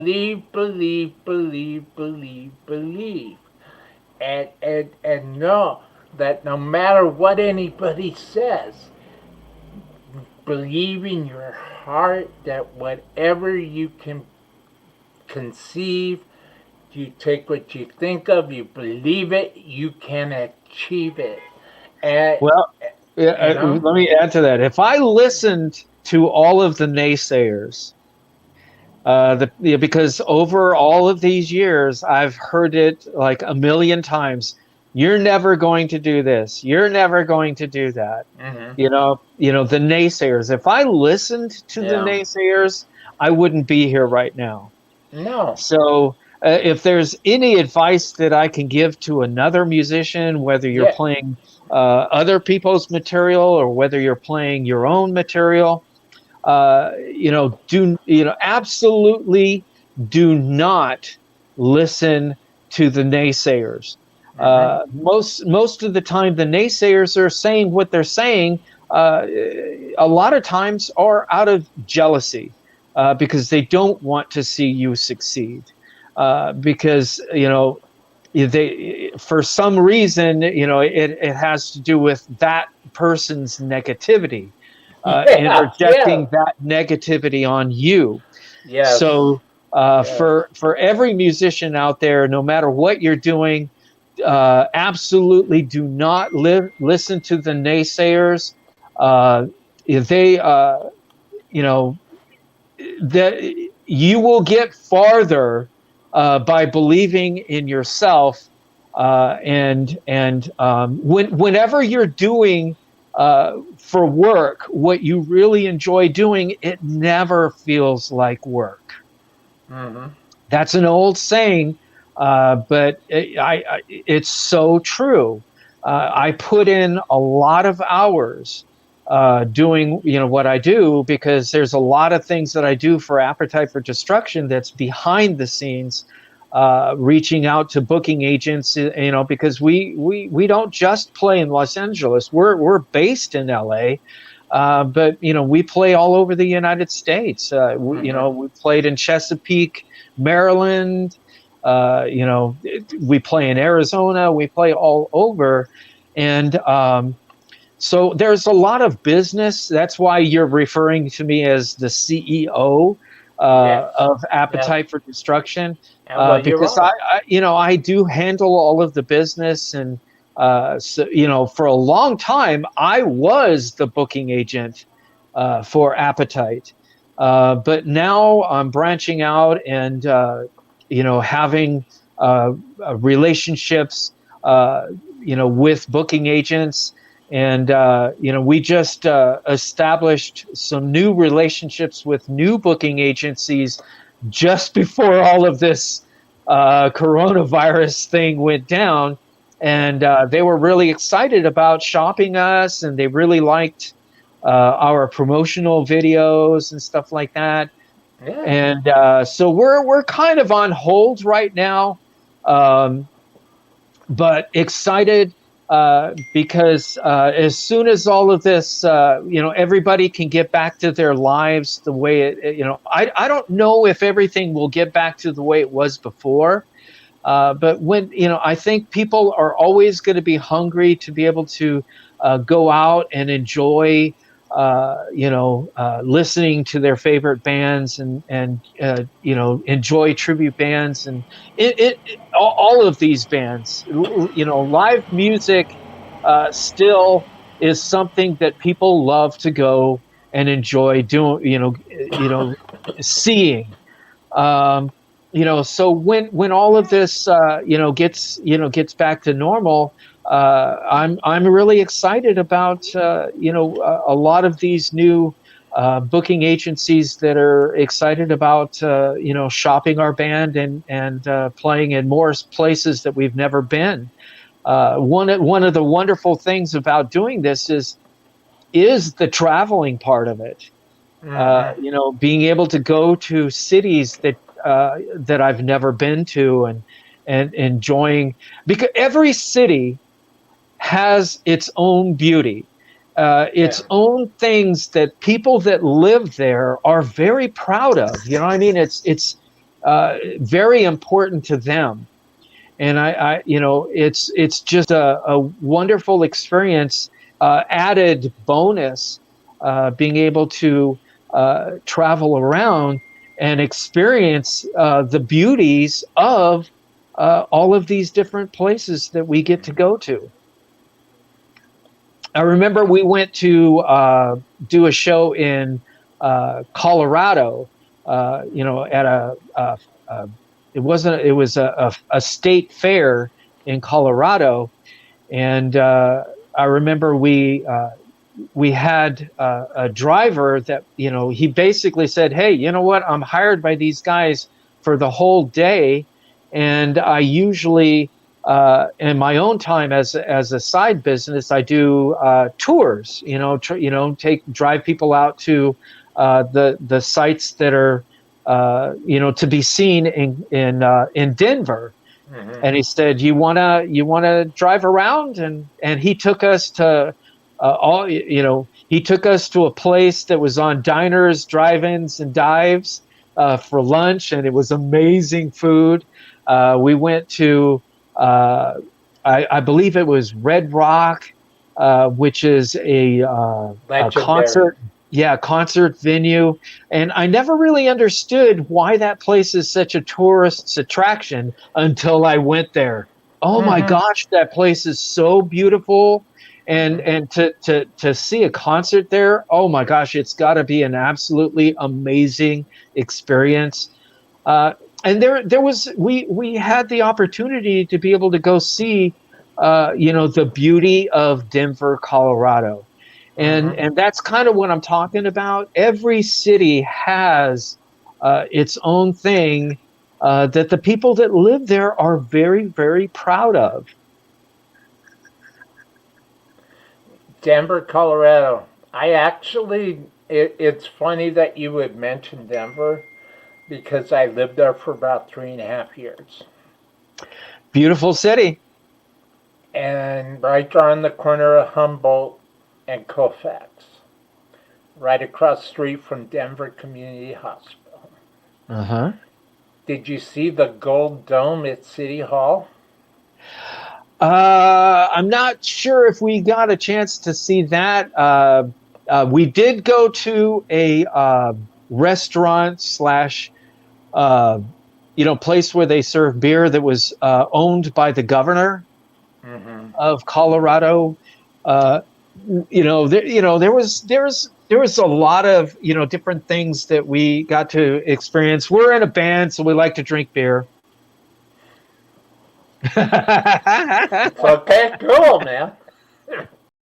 believe, believe, believe, believe, believe. And know that no matter what anybody says, believe in your heart that whatever you can conceive, you take what you think of, you believe it, you can achieve it. And, Well, yeah, you know? let me add to that. If I listened to all of the naysayers, because over all of these years, I've heard it like a million times. You're never going to do this. You're never going to do that. Mm-hmm. The naysayers. If I listened to the Yeah. naysayers, I wouldn't be here right now. No. So, if there's any advice that I can give to another musician, whether you're Yeah. playing other people's material or whether you're playing your own material, absolutely do not listen to the naysayers. Mm-hmm. Most of the time, the naysayers are saying what they're saying. Uh, a lot of times are out of jealousy, because they don't want to see you succeed. Because they, for some reason, it has to do with that person's negativity, Yeah. Yeah. interjecting that negativity on you. Yes. So, Yes. for every musician out there, no matter what you're doing, absolutely do not listen to the naysayers. If they, you know, that you will get farther by believing in yourself, whenever you're doing for work what you really enjoy doing, it never feels like work. Mm-hmm. That's an old saying, but it's so true. I put in a lot of hours doing what I do, because there's a lot of things that I do for Appetite for Destruction that's behind the scenes, reaching out to booking agents, because we don't just play in Los Angeles. We're based in LA. But we play all over the United States. Mm-hmm. We played in Chesapeake, Maryland. We play in Arizona. We play all over, and so there's a lot of business. That's why you're referring to me as the CEO Yes. of Yes. Appetite for Destruction, And well, you because are. I do handle all of the business, and so for a long time I was the booking agent for Appetite, but now I'm branching out and having relationships, with booking agents. And we just established some new relationships with new booking agencies just before all of this coronavirus thing went down. And they were really excited about shopping us, and they really liked our promotional videos and stuff like that. Yeah. And so we're kind of on hold right now, um, but excited, because as soon as all of this, everybody can get back to their lives the way I don't know if everything will get back to the way it was before. But when, I think people are always going to be hungry to be able to go out and enjoy, listening to their favorite bands, and enjoy tribute bands, and all of these bands. Live music still is something that people love to go and enjoy doing. Seeing. Um, so when all of this gets back to normal, I'm really excited about a lot of these new booking agencies that are excited about shopping our band, and playing in more places that we've never been. One of the wonderful things about doing this is the traveling part of it. Mm-hmm. Being able to go to cities that I've never been to, and enjoying, because every city has its own beauty, Yeah. its own things that people that live there are very proud of. You know what I mean? very important to them. And it's just a wonderful experience, added bonus, being able to travel around and experience the beauties of all of these different places that we get to go to. I remember we went to do a show in Colorado, at it was a state fair in Colorado. And I remember we had a driver that, he basically said, hey, you know what, I'm hired by these guys for the whole day. And I usually, in my own time as a side business, I do tours, drive people out to the sites that are, to be seen in Denver. Mm-hmm. And he said, you wanna drive around, and he took us to he took us to a place that was on diners, drive-ins, and dives for lunch, and it was amazing food. We went to I believe it was Red Rock, which is a concert. Yeah, concert venue. And I never really understood why that place is such a tourist attraction until I went there. Oh my gosh, that place is so beautiful. And to see a concert there, oh my gosh, it's got to be an absolutely amazing experience. And we had the opportunity to be able to go see the beauty of Denver, Colorado. And that's kind of what I'm talking about. Every city has its own thing that the people that live there are very, very proud of. Denver, Colorado. It's funny that you would mention Denver because I lived there for about 3.5 years. Beautiful city. And right there on the corner of Humboldt and Colfax, right across the street from Denver Community Hospital. Uh-huh. Did you see the Gold Dome at City Hall? I'm not sure if we got a chance to see that. We did go to a restaurant slash place where they serve beer that was owned by the governor of Colorado. There was a lot of different things that we got to experience. We're in a band, so we like to drink beer. Okay, cool, man.